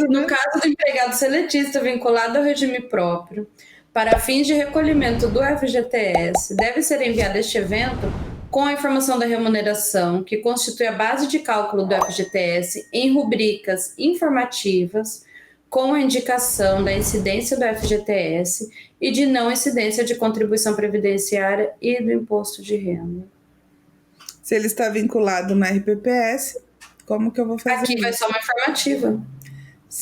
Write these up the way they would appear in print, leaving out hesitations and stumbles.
No caso do empregado seletista vinculado ao regime próprio, para fins de recolhimento do FGTS, deve ser enviado este evento com a informação da remuneração, que constitui a base de cálculo do FGTS, em rubricas informativas, com a indicação da incidência do FGTS e de não incidência de contribuição previdenciária e do imposto de renda. Se ele está vinculado no RPPS, como que eu vou fazer Aqui isso? vai ser uma informativa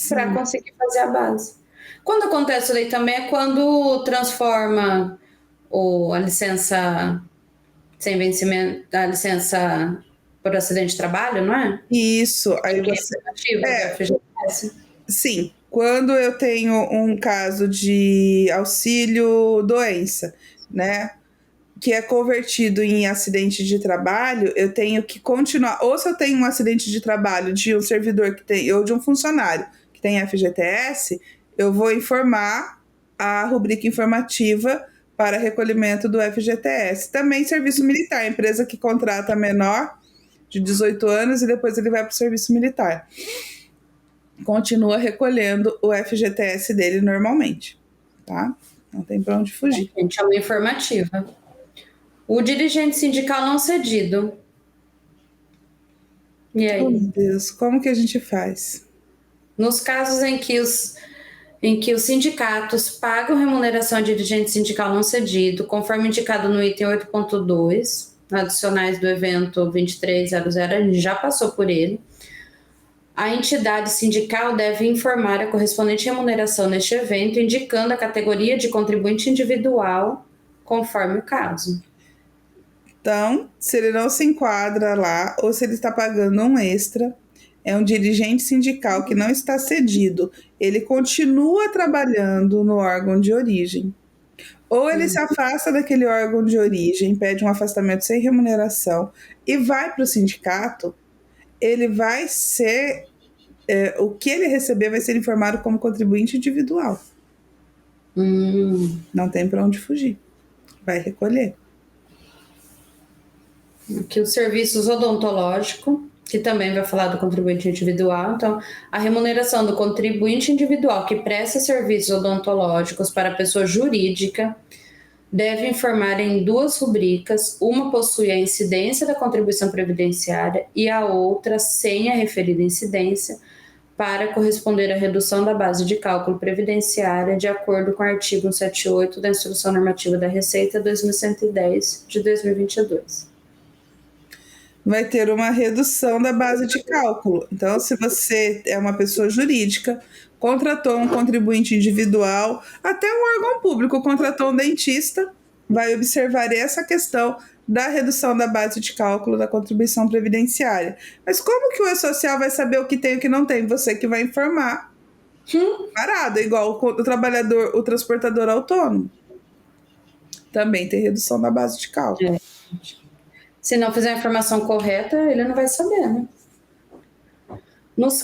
para conseguir fazer a base. Quando acontece isso daí também é quando transforma a licença sem vencimento, a licença por acidente de trabalho, não é? Isso. Aí Que você... é FGTS. Sim. Quando eu tenho um caso de auxílio doença, né, que é convertido em acidente de trabalho, eu tenho que continuar. Ou se eu tenho um acidente de trabalho de um servidor que tem, ou de um funcionário que tem FGTS, eu vou informar a rubrica informativa para recolhimento do FGTS. Também serviço militar, empresa que contrata menor de 18 anos e depois ele vai para o serviço militar. Continua recolhendo o FGTS dele normalmente, tá? Não tem para onde fugir. Gente, é uma informativa. O dirigente sindical não cedido. E aí? Oh, meu Deus, como que a gente faz? Nos casos em que os sindicatos pagam remuneração a dirigente sindical não cedido, conforme indicado no item 8.2, adicionais do evento 2300, a gente já passou por ele, a entidade sindical deve informar a correspondente remuneração neste evento, indicando a categoria de contribuinte individual, conforme o caso. Então, se ele não se enquadra lá, ou se ele está pagando um extra, é um dirigente sindical que não está cedido, ele continua trabalhando no órgão de origem. Ou ele se afasta daquele órgão de origem, pede um afastamento sem remuneração e vai para o sindicato, ele vai ser... o que ele receber vai ser informado como contribuinte individual. Não tem para onde fugir. Vai recolher. Aqui os serviços odontológicos, que também vai falar do contribuinte individual. Então, a remuneração do contribuinte individual que presta serviços odontológicos para a pessoa jurídica deve informar em duas rubricas. Uma possui a incidência da contribuição previdenciária e a outra sem a referida incidência, para corresponder à redução da base de cálculo previdenciária de acordo com o artigo 178 da Instrução Normativa da Receita 2110 de 2022. Vai ter uma redução da base de cálculo. Então, se você é uma pessoa jurídica, contratou um contribuinte individual, até um órgão público contratou um dentista, vai observar essa questão da redução da base de cálculo da contribuição previdenciária. Mas como que o E-Social vai saber o que tem e o que não tem? Você que vai informar. Parado, igual o trabalhador, o transportador autônomo. Também tem redução da base de cálculo. Se não fizer a informação correta, ele não vai saber, né?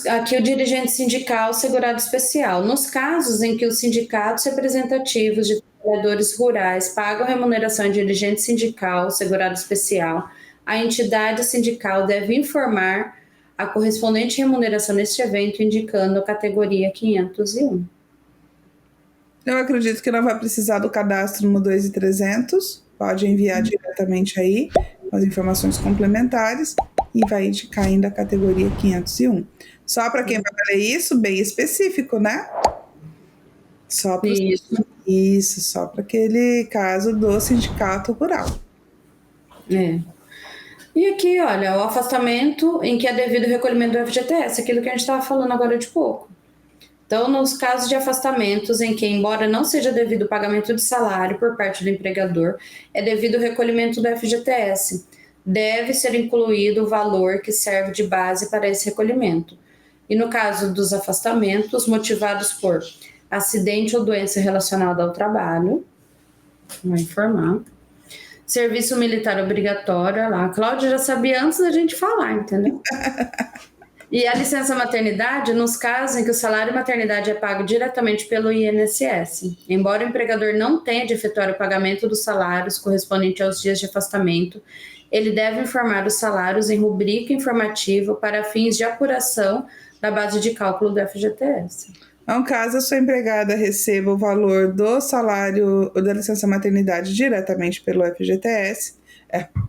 Aqui o dirigente sindical segurado especial. Nos casos em que os sindicatos representativos de trabalhadores rurais pagam remuneração de dirigente sindical segurado especial, a entidade sindical deve informar a correspondente remuneração neste evento, indicando a categoria 501. Eu acredito que não vai precisar do cadastro no 2.300, pode enviar diretamente aí as informações complementares e vai indicar ainda a categoria 501. Só para quem vai ler isso, bem específico, né? Só para isso, só para aquele caso do sindicato rural. E aqui, olha, o afastamento em que é devido o recolhimento do FGTS, aquilo que a gente estava falando agora de pouco. Então, nos casos de afastamentos em que, embora não seja devido o pagamento de salário por parte do empregador, é devido o recolhimento do FGTS, deve ser incluído o valor que serve de base para esse recolhimento. E no caso dos afastamentos motivados por acidente ou doença relacionada ao trabalho, vai informar. Serviço militar obrigatório, lá. A Cláudia já sabia antes da gente falar, entendeu? E a licença maternidade, nos casos em que o salário maternidade é pago diretamente pelo INSS. Embora o empregador não tenha de efetuar o pagamento dos salários correspondente aos dias de afastamento, ele deve informar os salários em rubrica informativa para fins de apuração da base de cálculo do FGTS. Então, caso a sua empregada receba o valor do salário ou da licença maternidade diretamente pelo FGTS,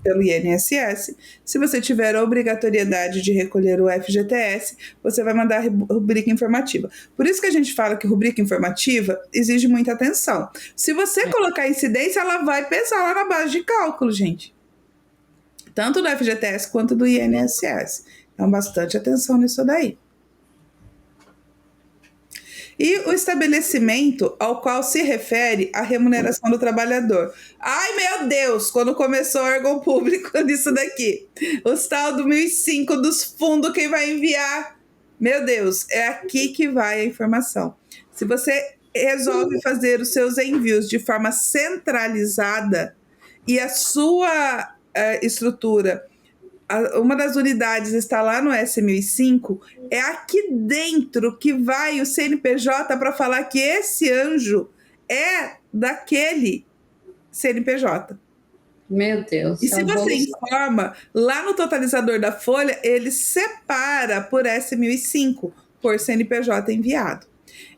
pelo INSS, se você tiver a obrigatoriedade de recolher o FGTS, você vai mandar a rubrica informativa. Por isso que a gente fala que rubrica informativa exige muita atenção. Se você colocar incidência, ela vai pesar lá na base de cálculo, gente. Tanto do FGTS quanto do INSS. Então, bastante atenção nisso daí. E o estabelecimento ao qual se refere a remuneração do trabalhador. Ai, meu Deus, quando começou o órgão público nisso daqui. Os tal do 1005 dos fundos, quem vai enviar? Meu Deus, é aqui que vai a informação. Se você resolve fazer os seus envios de forma centralizada e a sua estrutura, uma das unidades está lá no S1005, é aqui dentro que vai o CNPJ para falar que esse anjo é daquele CNPJ. Meu Deus. E se você informa, lá no totalizador da folha, ele separa por S1005, por CNPJ enviado.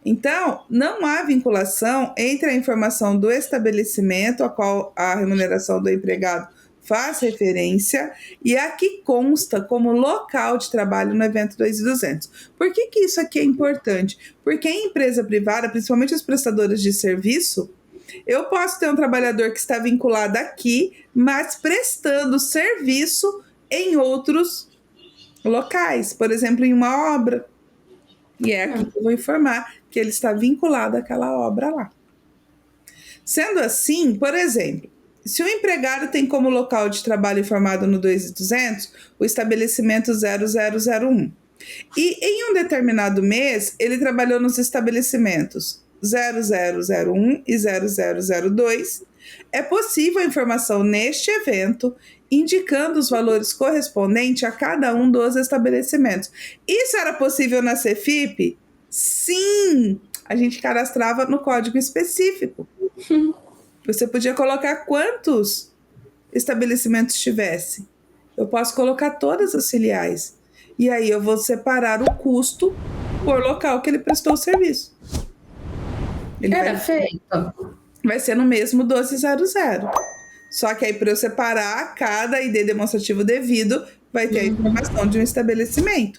Então, não há vinculação entre a informação do estabelecimento a qual a remuneração do empregado faz referência e a que consta como local de trabalho no evento 2.200. Por que isso aqui é importante? Porque em empresa privada, principalmente os prestadores de serviço, eu posso ter um trabalhador que está vinculado aqui, mas prestando serviço em outros locais, por exemplo, em uma obra. E é aqui que eu vou informar que ele está vinculado àquela obra lá. Sendo assim, por exemplo, se o empregado tem como local de trabalho informado no 2.200 o estabelecimento 0001 e em um determinado mês ele trabalhou nos estabelecimentos 0001 e 0002, é possível a informação neste evento indicando os valores correspondentes a cada um dos estabelecimentos. Isso era possível na Cefip? Sim! A gente cadastrava no código específico. Você podia colocar quantos estabelecimentos tivesse. Eu posso colocar todas as filiais. E aí eu vou separar o custo por local que ele prestou o serviço. Vai ser no mesmo 1200. Só que aí para eu separar, cada ID demonstrativo devido vai ter a informação de um estabelecimento.